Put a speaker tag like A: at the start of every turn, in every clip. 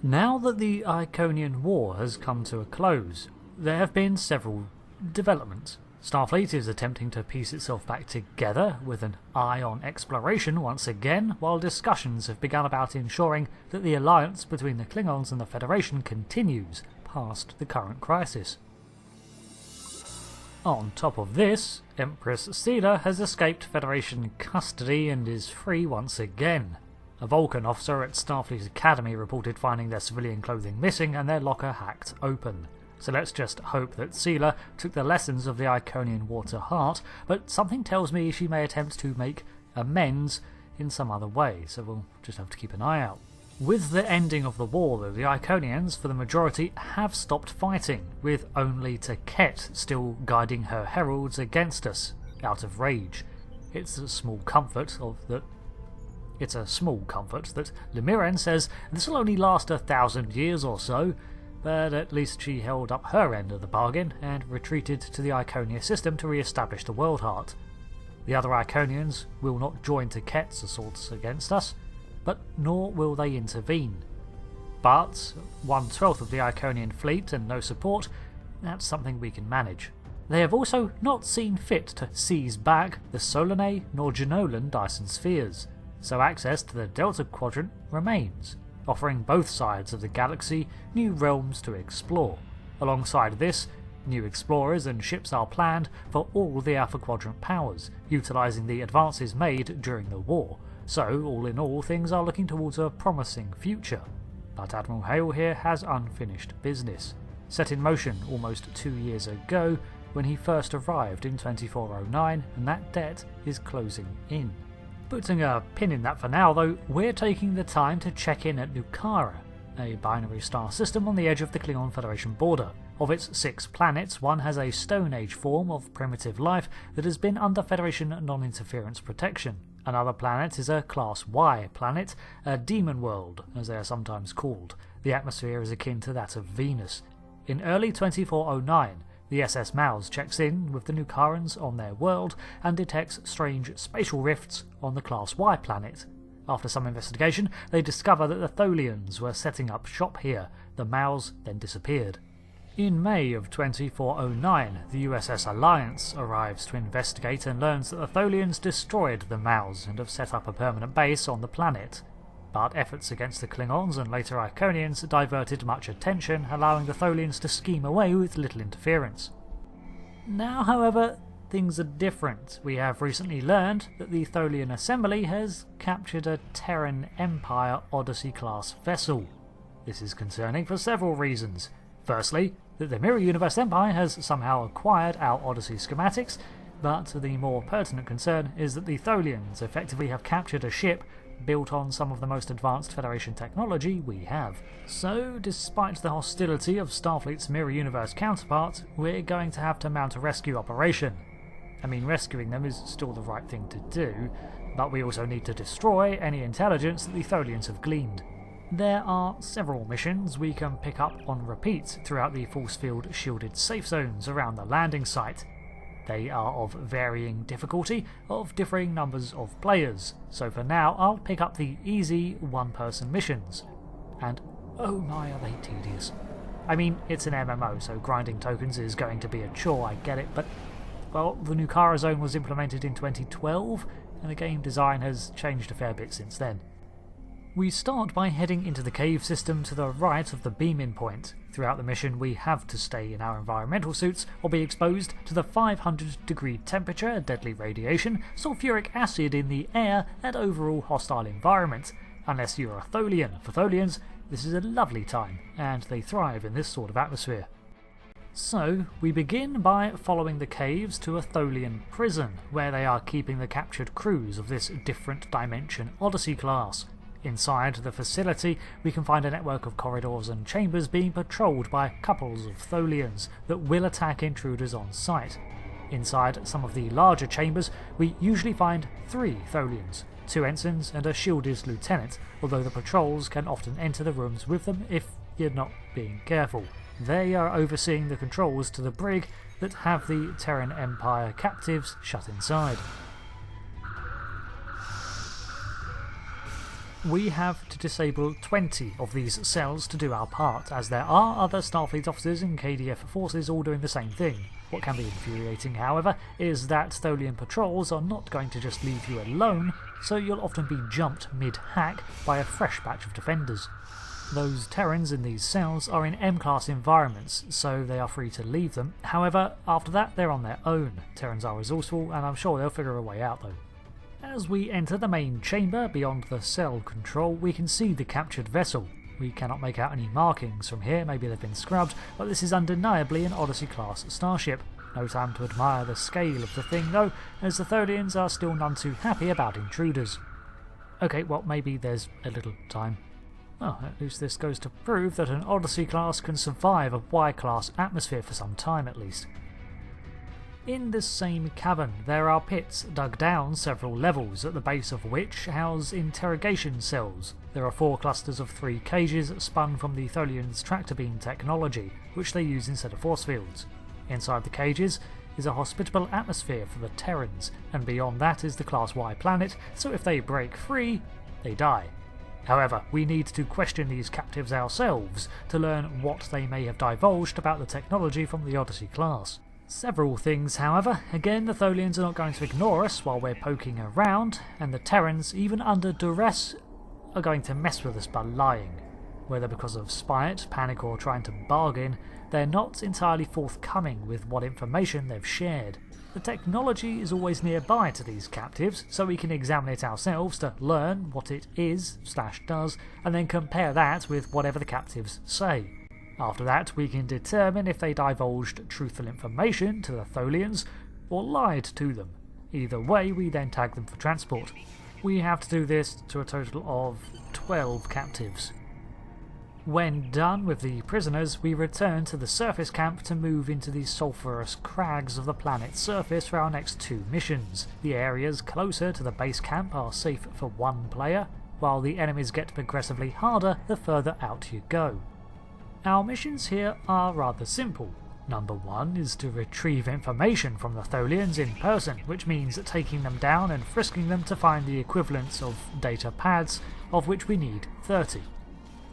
A: Now that the Iconian War has come to a close, there have been several developments. Starfleet is attempting to piece itself back together with an eye on exploration once again, while discussions have begun about ensuring that the alliance between the Klingons and the Federation continues past the current crisis. On top of this, Empress Sela has escaped Federation custody and is free once again. A Vulcan officer at Starfleet Academy reported finding their civilian clothing missing and their locker hacked open. So let's just hope that Sela took the lessons of the Iconian War to heart, but something tells me she may attempt to make amends in some other way, so we'll just have to keep an eye out. With the ending of the war, though, the Iconians, for the majority, have stopped fighting, with only Taket still guiding her heralds against us, out of rage. It's a small comfort that Lemiren says this will only last 1,000 years or so, but at least she held up her end of the bargain and retreated to the Iconia system to re-establish the World Heart. The other Iconians will not join Taket's assaults against us, but nor will they intervene. But 1/12 of the Iconian fleet and no support, that's something we can manage. They have also not seen fit to seize back the Solanae nor Genolan Dyson spheres, so access to the Delta Quadrant remains, offering both sides of the galaxy new realms to explore. Alongside this, new explorers and ships are planned for all the Alpha Quadrant powers, utilising the advances made during the war. So, all in all, things are looking towards a promising future. But Admiral Hale here has unfinished business, set in motion almost 2 years ago when he first arrived in 2409, and that debt is closing in. Putting a pin in that for now though, we're taking the time to check in at Nukara, a binary star system on the edge of the Klingon Federation border. Of its 6 planets, one has a Stone Age form of primitive life that has been under Federation non-interference protection. Another planet is a Class Y planet, a demon world, as they are sometimes called. The atmosphere is akin to that of Venus. In early 2409, the SS Mouse checks in with the Nukarans on their world and detects strange spatial rifts on the Class Y planet. After some investigation, they discover that the Tholians were setting up shop here. The Mouse then disappeared. In May of 2409, the USS Alliance arrives to investigate and learns that the Tholians destroyed the Mouse and have set up a permanent base on the planet. But efforts against the Klingons and later Iconians diverted much attention, allowing the Tholians to scheme away with little interference. Now, however, things are different. We have recently learned that the Tholian Assembly has captured a Terran Empire Odyssey-class vessel. This is concerning for several reasons. Firstly, that the Mirror Universe Empire has somehow acquired our Odyssey schematics, but the more pertinent concern is that the Tholians effectively have captured a ship built on some of the most advanced Federation technology we have. So, despite the hostility of Starfleet's Mirror Universe counterpart, we're going to have to mount a rescue operation. I mean, rescuing them is still the right thing to do, but we also need to destroy any intelligence that the Tholians have gleaned. There are several missions we can pick up on repeat throughout the force field shielded safe zones around the landing site. They are of varying difficulty, of differing numbers of players, so for now I'll pick up the easy one-person missions. And oh my, are they tedious. I mean, it's an MMO, so grinding tokens is going to be a chore, I get it, but well, the Nukara zone was implemented in 2012, and the game design has changed a fair bit since then. We start by heading into the cave system to the right of the beam-in point. Throughout the mission we have to stay in our environmental suits or be exposed to the 500-degree temperature, deadly radiation, sulfuric acid in the air, and overall hostile environment. Unless you're a Tholian. For Tholians, this is a lovely time, and they thrive in this sort of atmosphere. So, we begin by following the caves to a Tholian prison, where they are keeping the captured crews of this different dimension Odyssey class. Inside the facility, we can find a network of corridors and chambers being patrolled by couples of Tholians that will attack intruders on sight. Inside some of the larger chambers, we usually find 3 Tholians, 2 ensigns and a shielded lieutenant, although the patrols can often enter the rooms with them if you're not being careful. They are overseeing the controls to the brig that have the Terran Empire captives shut inside. We have to disable 20 of these cells to do our part, as there are other Starfleet officers and KDF forces all doing the same thing. What can be infuriating, however, is that Tholian patrols are not going to just leave you alone, so you'll often be jumped mid-hack by a fresh batch of defenders. Those Terrans in these cells are in M-class environments, so they are free to leave them. However, after that they're on their own. Terrans are resourceful, and I'm sure they'll figure a way out though. As we enter the main chamber beyond the cell control, we can see the captured vessel. We cannot make out any markings from here, maybe they've been scrubbed, but this is undeniably an Odyssey-class starship. No time to admire the scale of the thing though, as the Tholians are still none too happy about intruders. Okay, well maybe there's a little time. Well, at least this goes to prove that an Odyssey class can survive a Y-class atmosphere for some time at least. In this same cavern there are pits dug down several levels, at the base of which house interrogation cells. There are 4 clusters of 3 cages spun from the Tholians' tractor beam technology, which they use instead of force fields. Inside the cages is a hospitable atmosphere for the Terrans, and beyond that is the Class Y planet, so if they break free, they die. However, we need to question these captives ourselves to learn what they may have divulged about the technology from the Odyssey class. Several things, however. Again, the Tholians are not going to ignore us while we're poking around, and the Terrans, even under duress, are going to mess with us by lying. Whether because of spite, panic or trying to bargain, they're not entirely forthcoming with what information they've shared. The technology is always nearby to these captives, so we can examine it ourselves to learn what it is/does, and then compare that with whatever the captives say. After that, we can determine if they divulged truthful information to the Tholians or lied to them. Either way, we then tag them for transport. We have to do this to a total of 12 captives. When done with the prisoners, we return to the surface camp to move into the sulphurous crags of the planet's surface for our next 2 missions. The areas closer to the base camp are safe for 1 player, while the enemies get progressively harder the further out you go. Our missions here are rather simple. Number 1 is to retrieve information from the Tholians in person, which means taking them down and frisking them to find the equivalents of data pads, of which we need 30.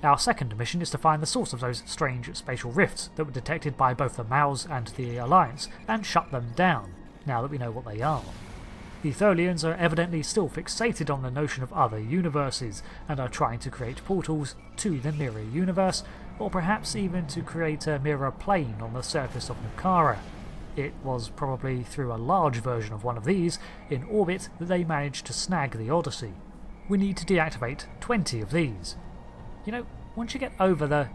A: Our second mission is to find the source of those strange spatial rifts that were detected by both the Mals and the Alliance, and shut them down, now that we know what they are. The Tholians are evidently still fixated on the notion of other universes, and are trying to create portals to the mirror universe, or perhaps even to create a mirror plane on the surface of Nukara. It was probably through a large version of one of these, in orbit, that they managed to snag the Odyssey. We need to deactivate 20 of these. Once you get over the,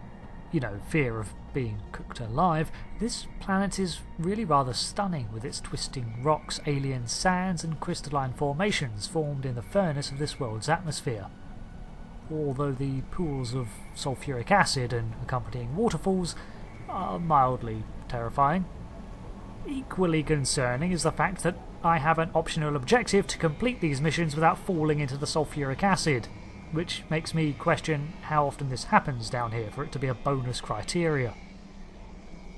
A: fear of being cooked alive, this planet is really rather stunning with its twisting rocks, alien sands and crystalline formations formed in the furnace of this world's atmosphere. Although the pools of sulfuric acid and accompanying waterfalls are mildly terrifying. Equally concerning is the fact that I have an optional objective to complete these missions without falling into the sulfuric acid, which makes me question how often this happens down here for it to be a bonus criteria.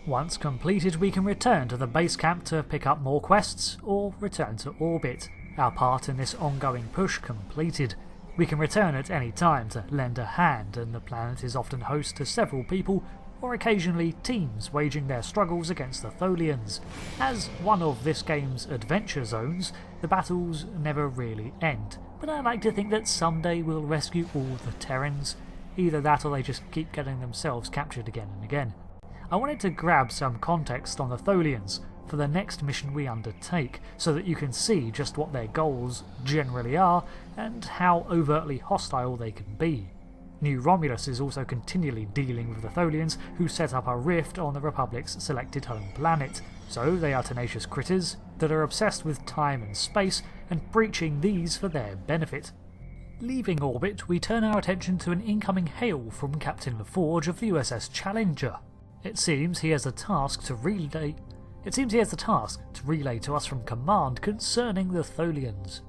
A: Once completed, we can return to the base camp to pick up more quests, or return to orbit. Our part in this ongoing push completed. We can return at any time to lend a hand, and the planet is often host to several people, or occasionally teams waging their struggles against the Tholians. As one of this game's adventure zones, the battles never really end. But I like to think that someday we'll rescue all the Terrans. Either that or they just keep getting themselves captured again and again. I wanted to grab some context on the Tholians for the next mission we undertake, so that you can see just what their goals generally are and how overtly hostile they can be. New Romulus is also continually dealing with the Tholians, who set up a rift on the Republic's selected home planet. So they are tenacious critters that are obsessed with time and space, and breaching these for their benefit. Leaving orbit, we turn our attention to an incoming hail from Captain LaForge of the USS Challenger. It seems he has a task to relay to us from command concerning the Tholians.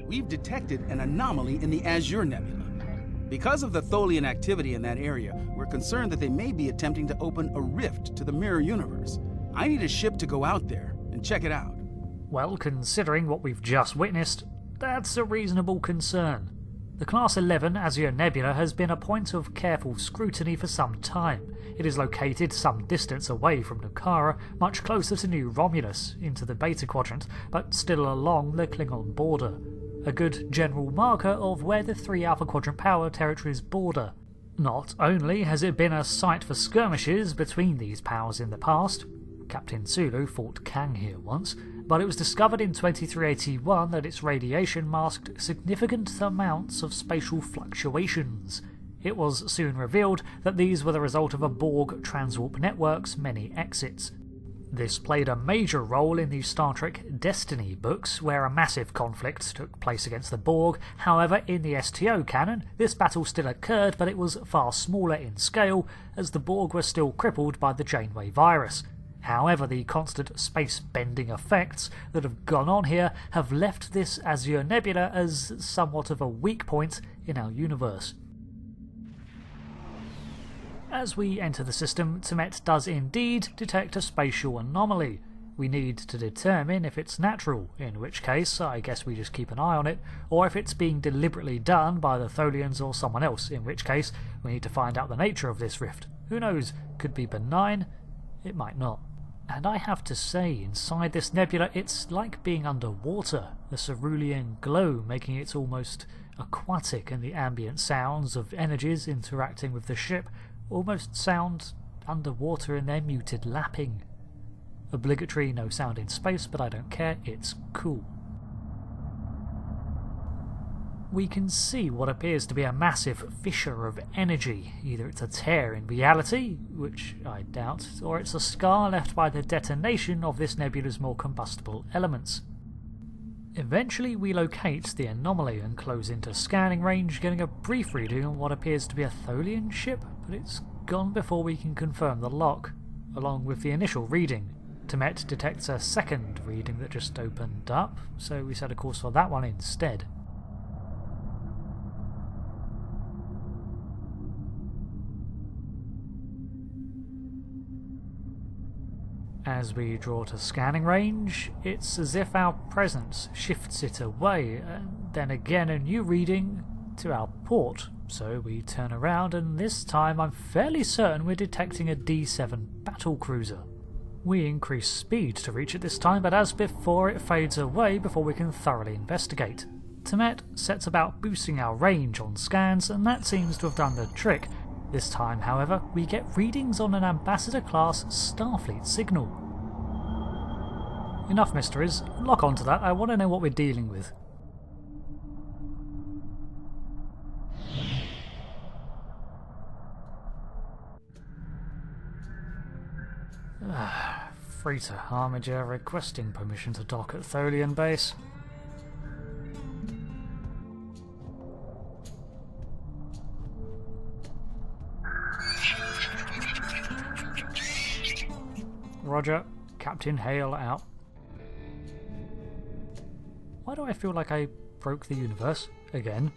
B: We've detected an anomaly in the Azure Nebula. Because of the Tholian activity in that area, we're concerned that they may be attempting to open a rift to the mirror universe. I need a ship to go out there and check it out.
A: Well, considering what we've just witnessed, that's a reasonable concern. The Class 11 Azure Nebula has been a point of careful scrutiny for some time. It is located some distance away from Nukara, much closer to New Romulus, into the Beta Quadrant, but still along the Klingon border. A good general marker of where the 3 Alpha Quadrant power territories border. Not only has it been a site for skirmishes between these powers in the past, Captain Sulu fought Kang here once, but it was discovered in 2381 that its radiation masked significant amounts of spatial fluctuations. It was soon revealed that these were the result of a Borg transwarp network's many exits. This played a major role in the Star Trek Destiny books, where a massive conflict took place against the Borg. However, in the STO canon, this battle still occurred, but it was far smaller in scale, as the Borg were still crippled by the Janeway virus. However, the constant space-bending effects that have gone on here have left this Azure Nebula as somewhat of a weak point in our universe. As we enter the system, Temet does indeed detect a spatial anomaly. We need to determine if it's natural, in which case I guess we just keep an eye on it, or if it's being deliberately done by the Tholians or someone else, in which case we need to find out the nature of this rift. Who knows, could be benign, it might not. And I have to say, inside this nebula it's like being underwater, the cerulean glow making it almost aquatic, and the ambient sounds of energies interacting with the ship almost sound underwater in their muted lapping. Obligatory no sound in space, but I don't care, it's cool. We can see what appears to be a massive fissure of energy. Either it's a tear in reality, which I doubt, or it's a scar left by the detonation of this nebula's more combustible elements. Eventually we locate the anomaly and close into scanning range, getting a brief reading on what appears to be a Tholian ship, but it's gone before we can confirm the lock, along with the initial reading. Temet detects a second reading that just opened up, so we set a course for that one instead. As we draw to scanning range, it's as if our presence shifts it away, and then again a new reading to our port. So we turn around, and this time I'm fairly certain we're detecting a D7 battlecruiser. We increase speed to reach it this time, but as before it fades away before we can thoroughly investigate. Temet sets about boosting our range on scans, and that seems to have done the trick. This time, however, we get readings on an Ambassador-class Starfleet signal. Enough mysteries, lock onto that, I want to know what we're dealing with. Freighter Armiger requesting permission to dock at Tholian base. Roger, Captain Hale out. Why do I feel like I broke the universe? Again.